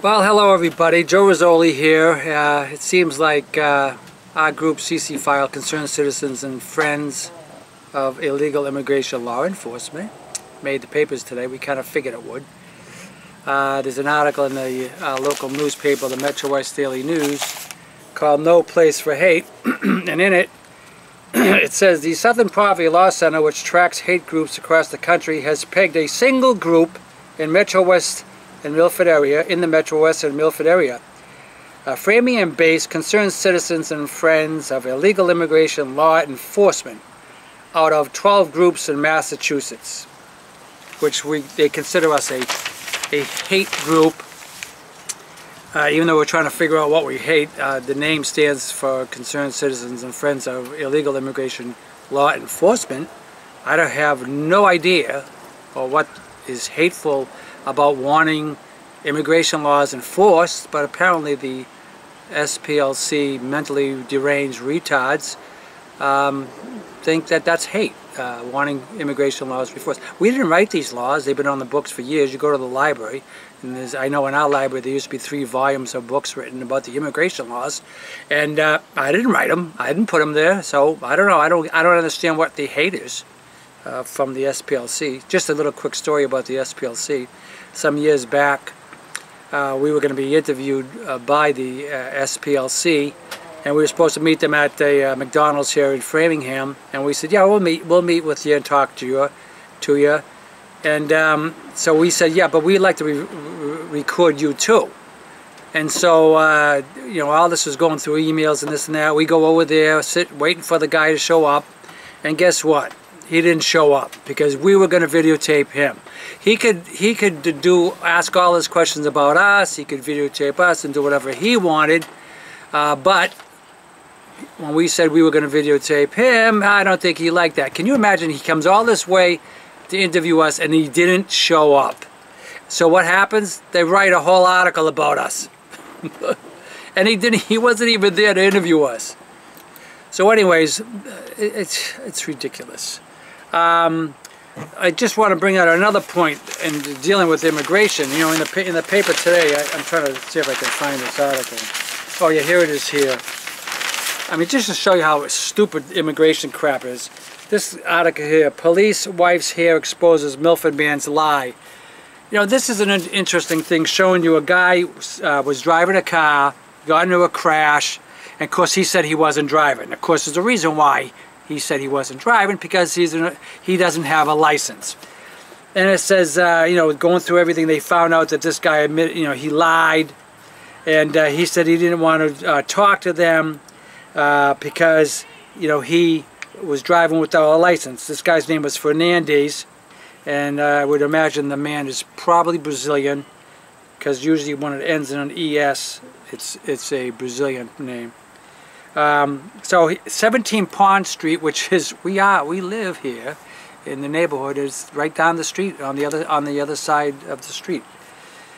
Well, hello everybody. Joe Rizoli here. It seems like our group, CCFIILE, Concerned Citizens and Friends of Illegal Immigration Law Enforcement, made the papers today. We kind of figured it would. There's an article in the local newspaper, the Metro West Daily News, called No Place for Hate, and in it, it says the Southern Poverty Law Center, which tracks hate groups across the country, has pegged a single group in Metro West and Milford area, in the Metro West and Milford area. Framingham-based Concerned Citizens and Friends of Illegal Immigration Law Enforcement out of 12 groups in Massachusetts, which they consider us a hate group. Even though we're trying to figure out what we hate, the name stands for Concerned Citizens and Friends of Illegal Immigration Law Enforcement. I don't have no idea what is hateful about wanting immigration laws enforced, but apparently the SPLC mentally deranged retards think that that's hate, wanting immigration laws enforced. We didn't write these laws. They've been on the books for years. You go to the library, and I know in our library there used to be 3 volumes of books written about the immigration laws, and I didn't write them. I didn't put them there, so I don't know. I don't understand what the hate is from the SPLC. Just a little quick story about the SPLC. Some years back, we were going to be interviewed by the SPLC, and we were supposed to meet them at the McDonald's here in Framingham. And we said, "Yeah, we'll meet with you and talk to you." And so we said, "Yeah, but we'd like to record you too." And so you know, all this was going through emails and this and that. We go over there, waiting for the guy to show up, and guess what? He didn't show up because we were going to videotape him. He could ask all his questions about us. He could videotape us and do whatever he wanted. But when we said we were going to videotape him, I don't think he liked that. Can you imagine? He comes all this way to interview us and he didn't show up. So what happens? They write a whole article about us. And he wasn't even there to interview us. So anyways, it's ridiculous. I just want to bring out another point in dealing with immigration. You know, in the paper today, I'm trying to see if I can find this article. Oh yeah, here it is here. I mean, just to show you how stupid immigration crap is. This article here, Police Wife's Hair Exposes Milford Man's Lie. You know, this is an interesting thing, showing you a guy was driving a car, got into a crash, and of course he said he wasn't driving. Of course, there's a reason why he said he wasn't driving, because he doesn't have a license. And it says, you know, going through everything, they found out that this guy admitted, you know, he lied, and he said he didn't want to talk to them because, you know, he was driving without a license. This guy's name was Fernandez, and I would imagine the man is probably Brazilian, because usually when it ends in an ES, it's a Brazilian name. So 17 Pond Street, which is we live here in the neighborhood, is right down the street on the other side of the street.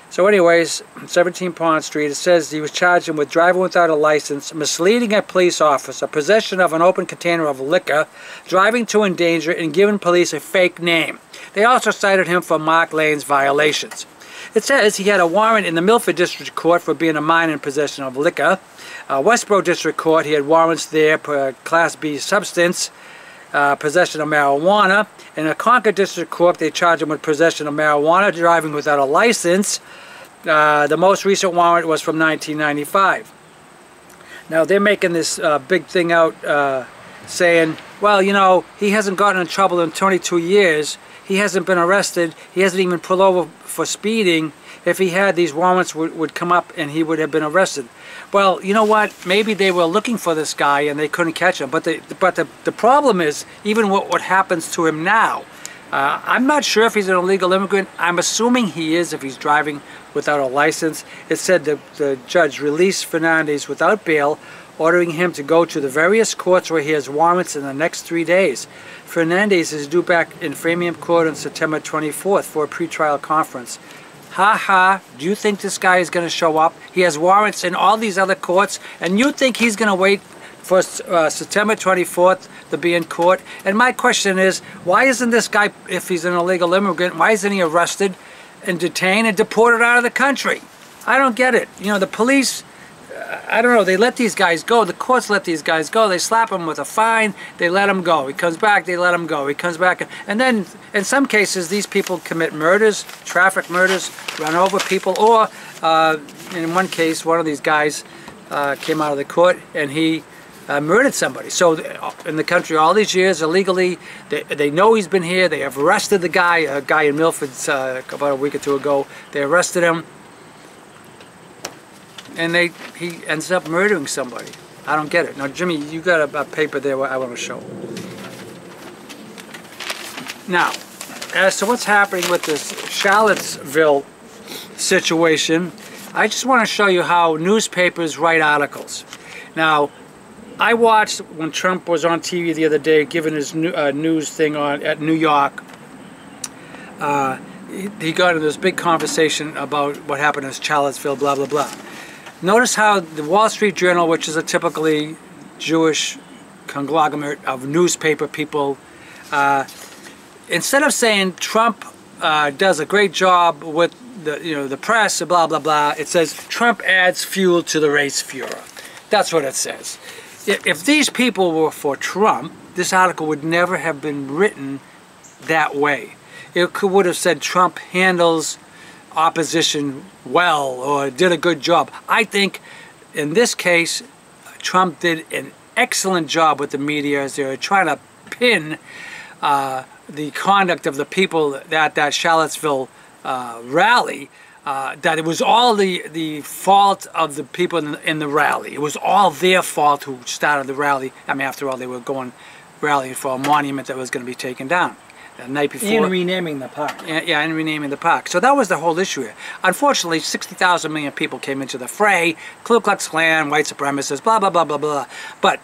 So anyways, 17 Pond Street, it says he was charged with driving without a license, misleading a police officer, possession of an open container of liquor, driving to endanger, and giving police a fake name. They also cited him for Mark Lane's violations. It says he had a warrant in the Milford District Court for being a minor in possession of liquor. Westboro District Court, he had warrants there for Class B substance, possession of marijuana. In the Concord District Court, they charged him with possession of marijuana, driving without a license. The most recent warrant was from 1995. Now they're making this big thing out saying, well, you know, he hasn't gotten in trouble in 22 years. He hasn't been arrested. He hasn't even pulled over for speeding. If he had, these warrants would come up and he would have been arrested. Well, you know what? Maybe they were looking for this guy and they couldn't catch him. But the problem is, even what happens to him now. I'm not sure if he's an illegal immigrant. I'm assuming he is if he's driving without a license. It said the judge released Fernandez without bail, ordering him to go to the various courts where he has warrants in the next 3 days. Fernandez is due back in Framingham Court on September 24th for a pretrial conference. Do you think this guy is going to show up? He has warrants in all these other courts, and you think he's going to wait for September 24th to be in court? And my question is, why isn't this guy, if he's an illegal immigrant, why isn't he arrested and detained and deported out of the country? I don't get it. You know, the police, I don't know, they let these guys go. The courts let these guys go. They slap him with a fine. They let him go. He comes back. They let him go. He comes back. And then, in some cases, these people commit murders, traffic murders, run over people. Or, in one case, one of these guys came out of the court and he murdered somebody. So in the country all these years illegally, they know he's been here. They have arrested the guy, a guy in Milford about a week or two ago. They arrested him and he ends up murdering somebody. I don't get it. Now Jimmy, you got a paper there where I want to show. Now, as to what's happening with this Charlottesville situation, I just want to show you how newspapers write articles. Now, I watched when Trump was on TV the other day giving his news thing at New York. He got into this big conversation about what happened in Charlottesville, blah, blah, blah. Notice how the Wall Street Journal, which is a typically Jewish conglomerate of newspaper people, instead of saying Trump does a great job with the press, blah, blah, blah, it says Trump adds fuel to the race furor. That's what it says. If these people were for Trump, this article would never have been written that way. It would have said Trump handles opposition well or did a good job. I think in this case, Trump did an excellent job with the media as they were trying to pin the conduct of the people at that Charlottesville rally. That it was all the fault of the people in the rally. It was all their fault who started the rally. I mean, after all, they were going rallying for a monument that was going to be taken down the night before. And renaming the park. Yeah, and renaming the park. So that was the whole issue here. Unfortunately, 60,000 million people came into the fray. Ku Klux Klan, white supremacists, blah, blah, blah, blah, blah. But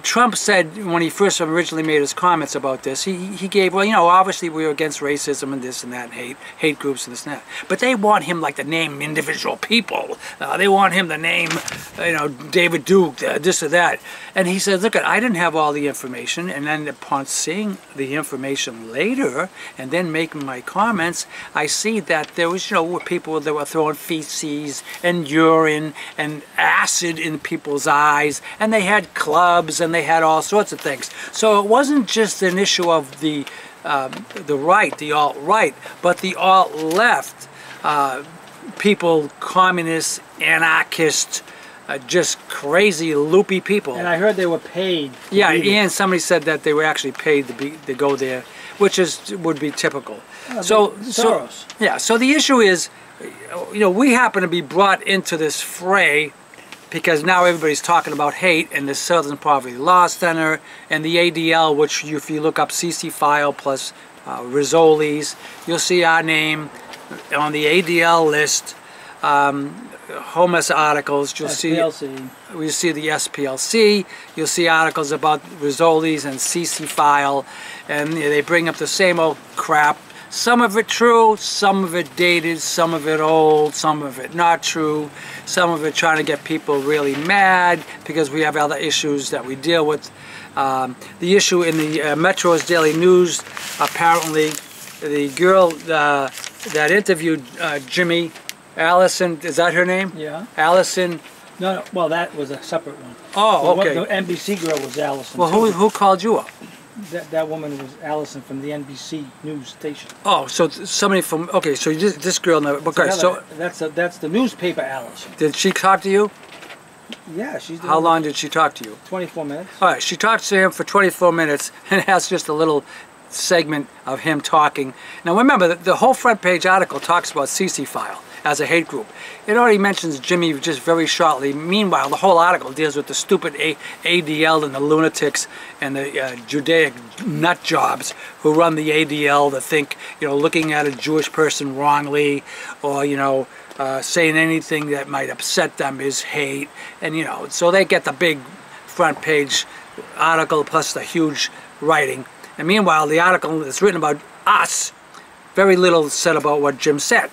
Trump said when he first originally made his comments about this, he gave, well, you know, obviously we're against racism and this and that, and hate groups and this and that. But they want him like to name individual people. They want him to name, you know, David Duke, this or that. And he said, look, I didn't have all the information. And then upon seeing the information later and then making my comments, I see that there was, you know, people that were throwing feces and urine and acid in people's eyes, and they had clubs and they had all sorts of things. So it wasn't just an issue of the right, the alt-right, but the alt-left, people, communists, anarchists, just crazy, loopy people. And I heard they were paid. Yeah, and somebody said that they were actually paid to go there, which would be typical. So the issue is, you know, we happen to be brought into this fray because now everybody's talking about hate and the Southern Poverty Law Center and the ADL, which if you look up CCFIILE plus Rizoli's, you'll see our name on the ADL list. Homeless articles, you'll SPLC. We see the SPLC, you'll see articles about Rizoli's and CCFIILE, and they bring up the same old crap. Some of it true, some of it dated, some of it old, some of it not true, some of it trying to get people really mad because we have other issues that we deal with. The issue in the Metro's Daily News, apparently the girl that interviewed Jimmy, Allison, is that her name? Yeah. Allison. No, well, that was a separate one. Oh, okay. The NBC girl was Allison. Well, who called you up? That woman was Allison from the NBC news station. Oh, so somebody from, okay, so this girl never, okay, so. That's the newspaper Allison. Did she talk to you? Yeah, she's doing. How long did she talk to you? 24 minutes. All right, she talked to him for 24 minutes and has just a little segment of him talking. Now remember, the whole front page article talks about CCFIILE as a hate group. It already mentions Jimmy just very shortly. Meanwhile, the whole article deals with the stupid ADL and the lunatics and the Judaic nut jobs who run the ADL that think, you know, looking at a Jewish person wrongly or, you know, saying anything that might upset them is hate. And, you know, so they get the big front page article plus the huge writing. And meanwhile, the article that's written about us, very little said about what Jim said.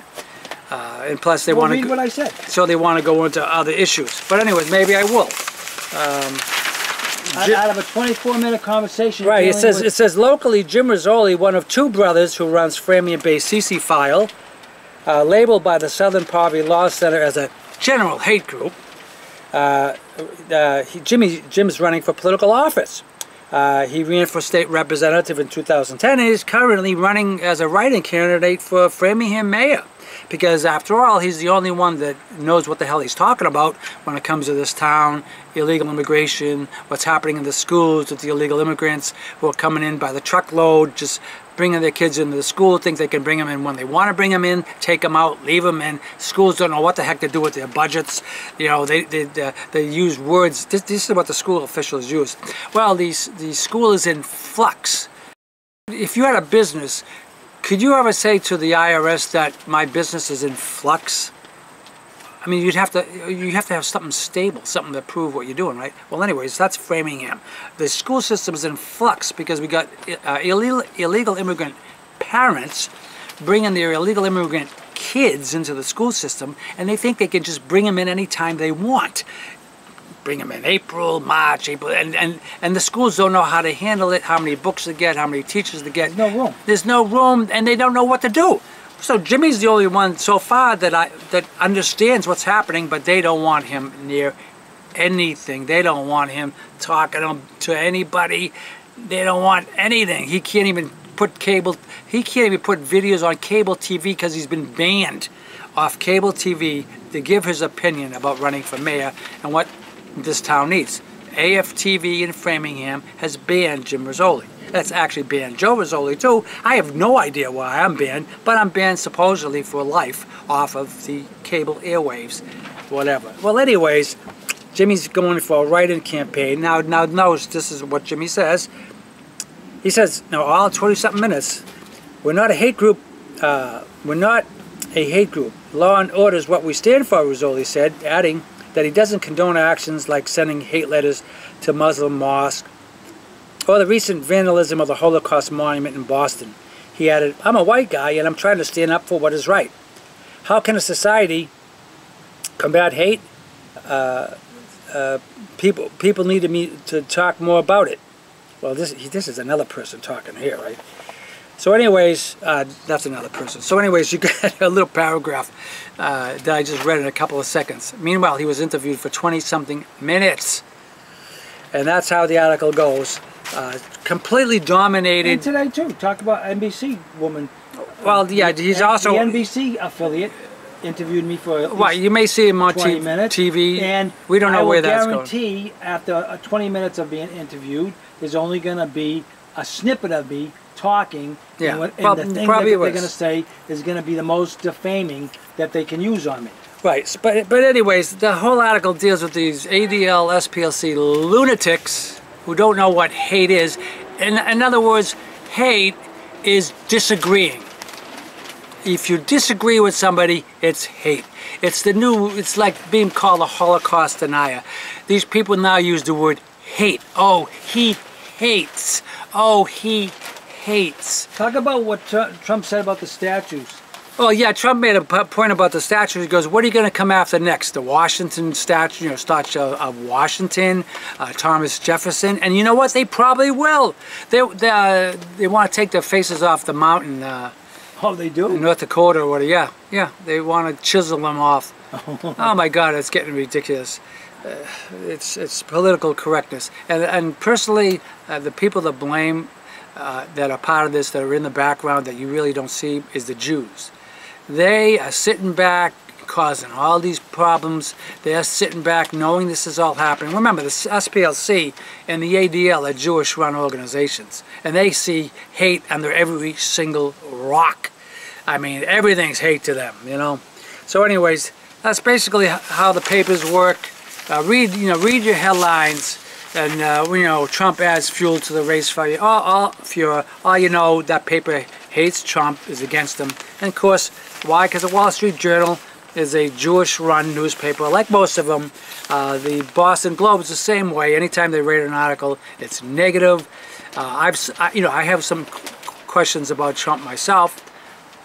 And plus they want to read what I said. So they want to go into other issues. But anyways, maybe I will. Out of a 24-minute conversation. Right, it says locally Jim Rizoli, one of two brothers who runs Framingham-based CCFIILE, labeled by the Southern Poverty Law Center as a general hate group. Jim's running for political office. He ran for state representative in 2010 and is currently running as a write-in candidate for Framingham mayor. Because after all, he's the only one that knows what the hell he's talking about when it comes to this town, illegal immigration, what's happening in the schools with the illegal immigrants who are coming in by the truckload, just bringing their kids into the school, think they can bring them in when they want to bring them in, take them out, leave them in. Schools don't know what the heck to do with their budgets. You know, they use words. This is what the school officials use. Well, the school is in flux. If you had a business, could you ever say to the IRS that my business is in flux? I mean, you'd have to have something stable, something to prove what you're doing, right? Well, anyways, that's Framingham. The school system is in flux because we got illegal immigrant parents bringing their illegal immigrant kids into the school system, and they think they can just bring them in anytime they want. Bring them in April, March, April, and the schools don't know how to handle it, how many books to get, how many teachers to get. There's no room. There's no room, and they don't know what to do. So Jimmy's the only one so far that understands what's happening, but they don't want him near anything. They don't want him talking to anybody. They don't want anything. He can't even put cable. He can't even put videos on cable TV because he's been banned off cable TV to give his opinion about running for mayor and what this town needs. AFTV in Framingham has banned Jim Rizoli. That's actually banned Joe Rizoli too. I have no idea why I'm banned, but I'm banned supposedly for life off of the cable airwaves, whatever. Well, anyways, Jimmy's going for a write-in campaign. Now notice this is what Jimmy says. He says, now all 20-something minutes, we're not a hate group. We're not a hate group. Law and order is what we stand for, Rizoli said, adding that he doesn't condone actions like sending hate letters to Muslim mosques or the recent vandalism of the Holocaust monument in Boston. He added, I'm a white guy and I'm trying to stand up for what is right. How can a society combat hate? People need to talk more about it. Well, this is another person talking here, right? So anyways, that's another person. So anyways, you got a little paragraph that I just read in a couple of seconds. Meanwhile, he was interviewed for 20-something minutes. And that's how the article goes. Completely dominated. And today too, talk about NBC woman. Well, yeah, he's also... The NBC affiliate interviewed me for right, you may see him on 20 minutes, TV. And we don't know where that's going. I guarantee after 20 minutes of being interviewed, there's only going to be a snippet of me talking, yeah. and the thing that they're going to say is going to be the most defaming that they can use on me. Right, but anyways, the whole article deals with these ADL, SPLC lunatics who don't know what hate is. In other words, hate is disagreeing. If you disagree with somebody, it's hate. It's like being called a Holocaust denier. These people now use the word hate. Oh, he hates. Oh, he hates. Talk about what Trump said about the statues. Well, yeah, Trump made a point about the statue. He goes, what are you going to come after next? The Washington statue, statue of Washington, Thomas Jefferson. And you know what? They probably will. They want to take their faces off the mountain. Oh, they do? In North Dakota or whatever. Yeah, they want to chisel them off. Oh my God, it's getting ridiculous. It's political correctness. And personally, the people that blame, that are part of this, that are in the background that you really don't see, is the Jews. They are sitting back, causing all these problems. They are sitting back knowing this is all happening. Remember, the SPLC and the ADL are Jewish-run organizations, and they see hate under every single rock. I mean, everything's hate to them, you know. So anyways, that's basically how the papers work. Read your headlines, and Trump adds fuel to the race fire. All you know, that paper hates Trump, is against him. And of course, why? Because the Wall Street Journal is a Jewish-run newspaper, like most of them. The Boston Globe is the same way. Anytime they write an article, it's negative. I have some questions about Trump myself,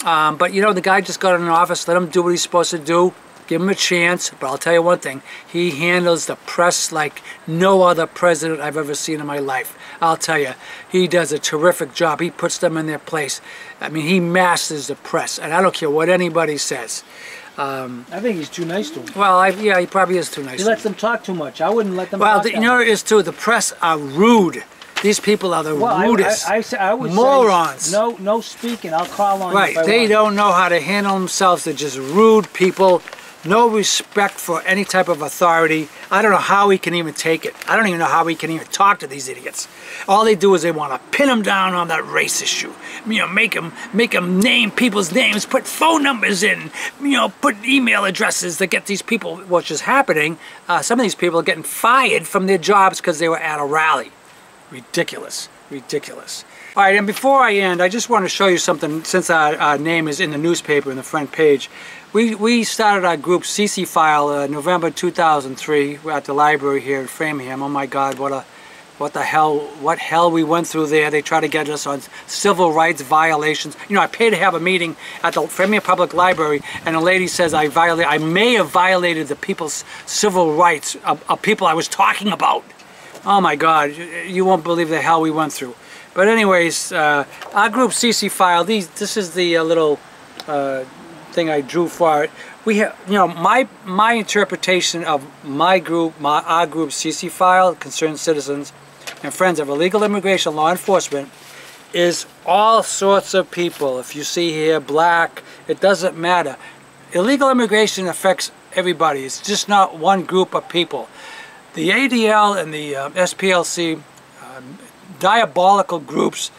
but the guy just got in office. Let him do what he's supposed to do. Give him a chance, but I'll tell you one thing. He handles the press like no other president I've ever seen in my life. I'll tell you, he does a terrific job. He puts them in their place. I mean, he masters the press, and I don't care what anybody says. I think he's too nice to him. Well, yeah, he probably is too nice. He lets them talk too much. I wouldn't let them well, talk. You know what it is too? The press are rude. These people are the rudest. I would morons. Say no speaking. I'll call on right. you if I They want. don't know how to handle themselves. They're just rude people. No respect for any type of authority. I don't know how he can even take it. I don't even know how he can even talk to these idiots. All they do is they want to pin him down on that race issue. You know, make them name people's names, put phone numbers in, you know, put email addresses to get these people, which is happening. Some of these people are getting fired from their jobs because they were at a rally. Ridiculous. Ridiculous. All right, and before I end, I just want to show you something, since our name is in the newspaper in the front page. We started our group CCFIILE November 2003 at the library here in Framingham. Oh my God, what hell we went through there. They tried to get us on civil rights violations. You know, I paid to have a meeting at the Framingham Public Library, and a lady says I may have violated the people's civil rights of people I was talking about. Oh my God, you won't believe the hell we went through. But anyways, our group CCFIILE, this is the little thing I drew for it. We have, you know, my interpretation of our group CCFIILE, Concerned Citizens and Friends of Illegal Immigration Law Enforcement, is all sorts of people. If you see here, black, it doesn't matter. Illegal immigration affects everybody. It's just not one group of people. The ADL and the SPLC, diabolical groups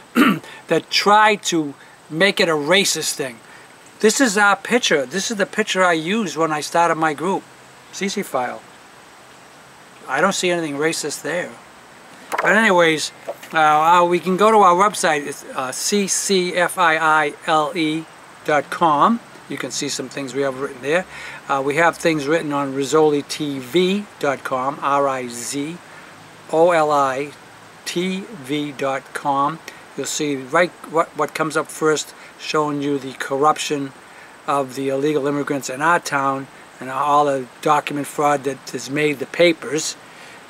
that try to make it a racist thing. This is our picture. This is the picture I used when I started my group, CCFIILE. I don't see anything racist there. But anyways, we can go to our website. It's CCFIILE.com. You can see some things we have written there. We have things written on RizoliTV.com, RIZOLITV.com. You'll see right what comes up first, showing you the corruption of the illegal immigrants in our town and all the document fraud that has made the papers.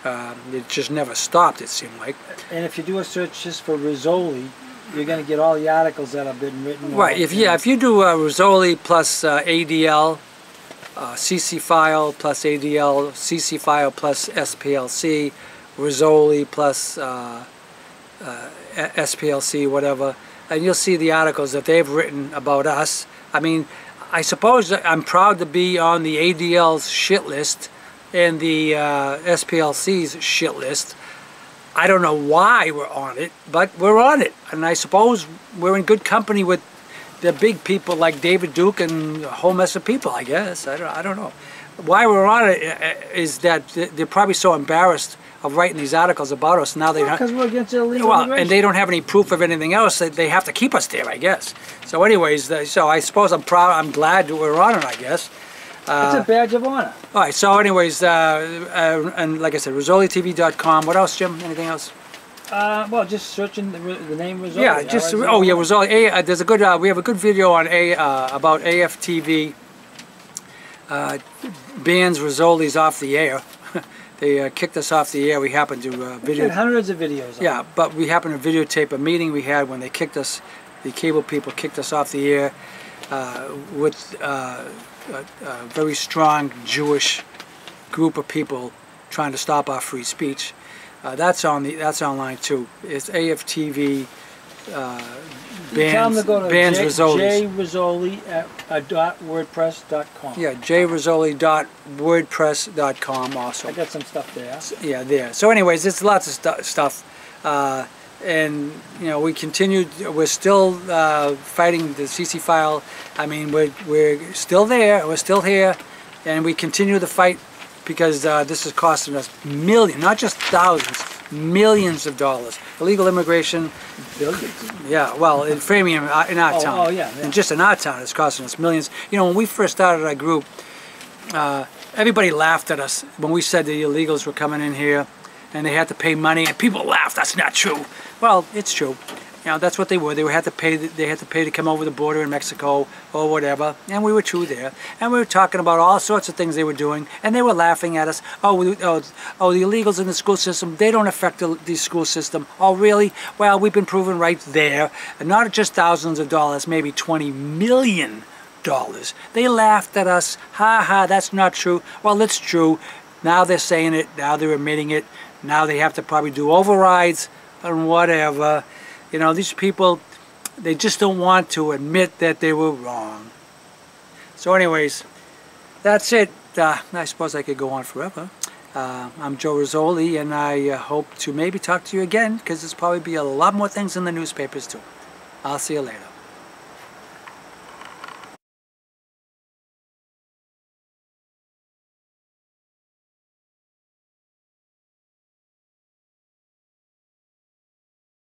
It just never stopped, it seemed like. And if you do a search just for Rizoli, you're going to get all the articles that have been written. Right. If you do Rizoli plus ADL, CCFIILE plus ADL, CCFIILE plus SPLC, Rizoli plus SPLC, whatever, and you'll see the articles that they've written about us. I mean, I suppose that I'm proud to be on the ADL's shit list and the SPLC's shit list. I don't know why we're on it, but we're on it. And I suppose we're in good company with the big people like David Duke and a whole mess of people, I guess. I don't know. Why we're on it is that they're probably so embarrassed of writing these articles about us. Now they don't. Because we're against illegal immigration. And they don't have any proof of anything else. They have to keep us there, I guess. So anyways, so I suppose I'm proud, I'm glad that we're on it, I guess. It's a badge of honor. All right, so anyways, and like I said, RizoliTV.com. What else, Jim? Anything else? Well, just searching the name Rizoli. Yeah, just, oh yeah, Rizoli. There's a good, we have a good video on about AFTV. Bans Rizoli's off the air. They kicked us off the air. We happened to video. Hundreds of videos. Yeah, but we happened to videotape a meeting we had when they kicked us. The cable people kicked us off the air with a very strong Jewish group of people trying to stop our free speech. That's online too. It's AFTV bans Rizoli .wordpress.com. Yeah, jrizoli.wordpress.com also. I got some stuff there. Yeah, there. So anyways, it's lots of stuff. And you know, we continued. We're still fighting the CCFIILE. I mean, we're still there. We're still here, and we continue the fight because this is costing us millions, not just thousands, millions of dollars. Illegal immigration. Billions. Yeah, well, in Framingham, in our town. Oh, yeah. And just in our town, it's costing us millions. You know, when we first started our group, everybody laughed at us when we said the illegals were coming in here and they had to pay money, and people laughed. That's not true. Well, it's true. You know, that's what they were. They had to pay. They had to pay to come over the border in Mexico or whatever. And we were through there, and we were talking about all sorts of things they were doing, and they were laughing at us. Oh, the illegals in the school system, they don't affect the school system. Oh, really? Well, we've been proven right there, and not just thousands of dollars, maybe $20 million. They laughed at us. Ha ha, that's not true. Well, it's true. Now they're saying it. Now they're admitting it. Now they have to probably do overrides and whatever. You know, these people, they just don't want to admit that they were wrong. So anyways, that's it. I suppose I could go on forever. I'm Joe Rizoli, and I hope to maybe talk to you again, because there's probably be a lot more things in the newspapers too. I'll see you later.